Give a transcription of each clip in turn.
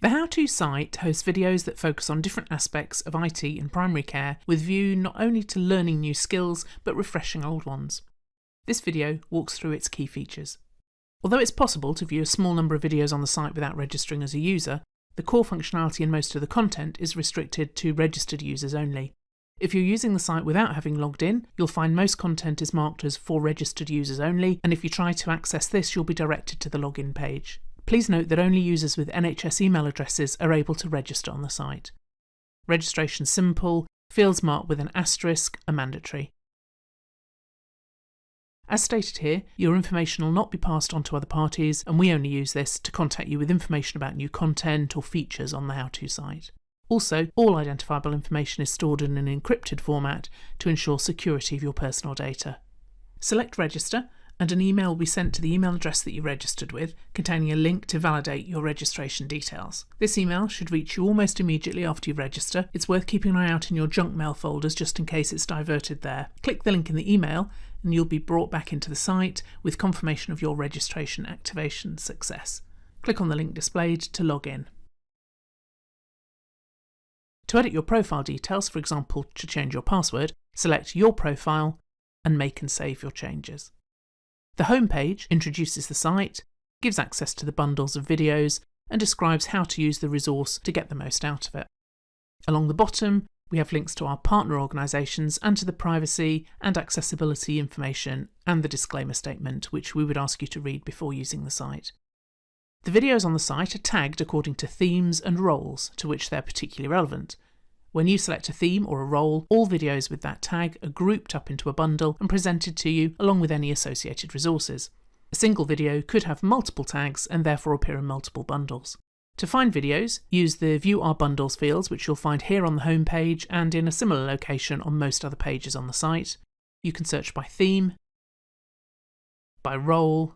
The How-To site hosts videos that focus on different aspects of IT in primary care with view not only to learning new skills but refreshing old ones. This video walks through its key features. Although it's possible to view a small number of videos on the site without registering as a user, the core functionality and most of the content is restricted to registered users only. If you're using the site without having logged in, you'll find most content is marked as for registered users only, and if you try to access this, you'll be directed to the login page. Please note that only users with NHS email addresses are able to register on the site. Registration simple, fields marked with an asterisk are mandatory. As stated here, your information will not be passed on to other parties, and we only use this to contact you with information about new content or features on the How-To site. Also, all identifiable information is stored in an encrypted format to ensure security of your personal data. Select Register, and an email will be sent to the email address that you registered with, containing a link to validate your registration details. This email should reach you almost immediately after you register. It's worth keeping an eye out in your junk mail folders just in case it's diverted there. Click the link in the email and you'll be brought back into the site with confirmation of your registration activation success. Click on the link displayed to log in. To edit your profile details, for example to change your password, select Your Profile and make and save your changes. The home page introduces the site, gives access to the bundles of videos, and describes how to use the resource to get the most out of it. Along the bottom, we have links to our partner organisations and to the privacy and accessibility information and the disclaimer statement, which we would ask you to read before using the site. The videos on the site are tagged according to themes and roles to which they're particularly relevant. When you select a theme or a role, all videos with that tag are grouped up into a bundle and presented to you along with any associated resources. A single video could have multiple tags and therefore appear in multiple bundles. To find videos, use the View Our Bundles fields, which you'll find here on the home page and in a similar location on most other pages on the site. You can search by theme, by role,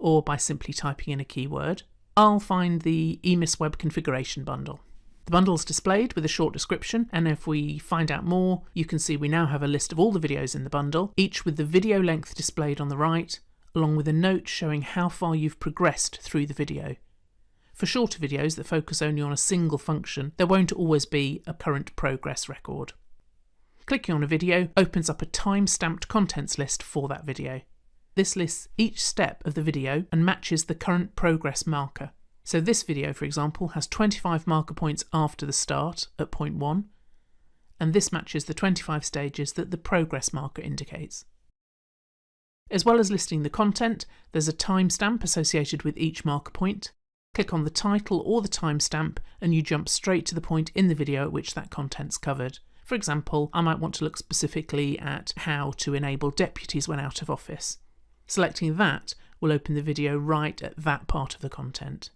or by simply typing in a keyword. I'll find the EMIS Web Configuration bundle. The bundle is displayed with a short description, and if we find out more, you can see we now have a list of all the videos in the bundle, each with the video length displayed on the right, along with a note showing how far you've progressed through the video. For shorter videos that focus only on a single function, there won't always be a current progress record. Clicking on a video opens up a time-stamped contents list for that video. This lists each step of the video and matches the current progress marker. So this video, for example, has 25 marker points after the start at point 1, and this matches the 25 stages that the progress marker indicates. As well as listing the content, there's a timestamp associated with each marker point. Click on the title or the timestamp and you jump straight to the point in the video at which that content's covered. For example, I might want to look specifically at how to enable deputies when out of office. Selecting that will open the video right at that part of the content.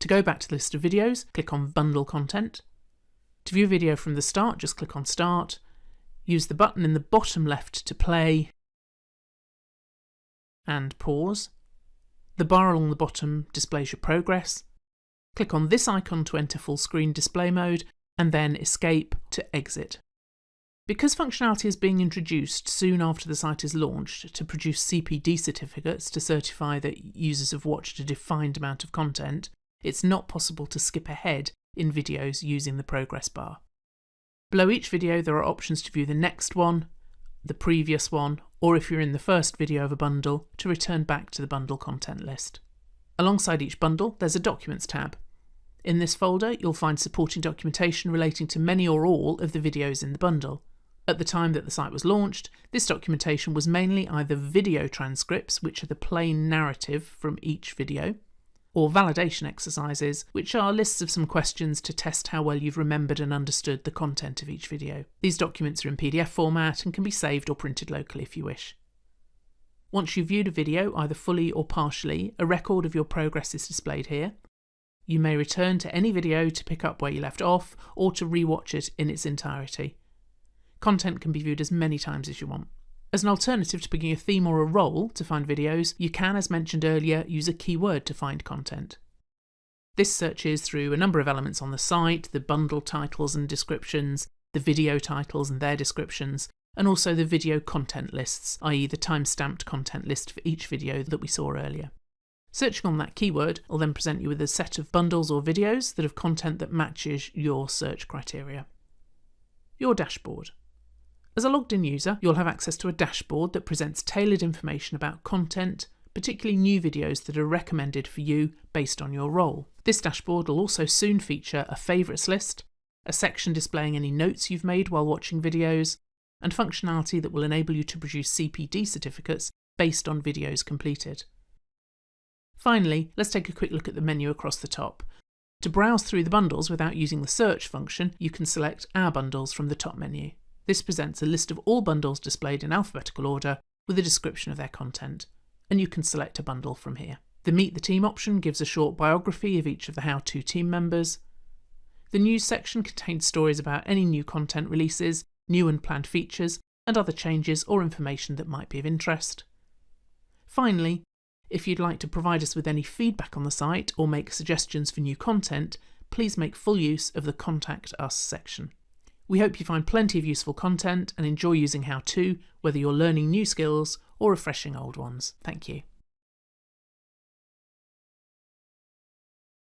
To go back to the list of videos, click on Bundle Content. To view a video from the start, just click on Start. Use the button in the bottom left to play and pause. The bar along the bottom displays your progress. Click on this icon to enter full screen display mode and then Escape to exit. Because functionality is being introduced soon after the site is launched to produce CPD certificates to certify that users have watched a defined amount of content, it's not possible to skip ahead in videos using the progress bar. Below each video there are options to view the next one, the previous one, or if you're in the first video of a bundle, to return back to the bundle content list. Alongside each bundle there's a Documents tab. In this folder you'll find supporting documentation relating to many or all of the videos in the bundle. At the time that the site was launched, this documentation was mainly either video transcripts, which are the plain narrative from each video, or validation exercises, which are lists of some questions to test how well you've remembered and understood the content of each video. These documents are in PDF format and can be saved or printed locally if you wish. Once you've viewed a video, either fully or partially, a record of your progress is displayed here. You may return to any video to pick up where you left off or to rewatch it in its entirety. Content can be viewed as many times as you want. As an alternative to picking a theme or a role to find videos, you can, as mentioned earlier, use a keyword to find content. This searches through a number of elements on the site, the bundle titles and descriptions, the video titles and their descriptions, and also the video content lists, i.e. the time-stamped content list for each video that we saw earlier. Searching on that keyword will then present you with a set of bundles or videos that have content that matches your search criteria. Your dashboard. As a logged in user, you'll have access to a dashboard that presents tailored information about content, particularly new videos that are recommended for you based on your role. This dashboard will also soon feature a favourites list, a section displaying any notes you've made while watching videos, and functionality that will enable you to produce CPD certificates based on videos completed. Finally, let's take a quick look at the menu across the top. To browse through the bundles without using the search function, you can select Our Bundles from the top menu. This presents a list of all bundles displayed in alphabetical order with a description of their content, and you can select a bundle from here. The Meet the Team option gives a short biography of each of the How2 team members. The News section contains stories about any new content releases, new and planned features, and other changes or information that might be of interest. Finally, if you'd like to provide us with any feedback on the site or make suggestions for new content, please make full use of the Contact Us section. We hope you find plenty of useful content and enjoy using How2, whether you're learning new skills or refreshing old ones. Thank you.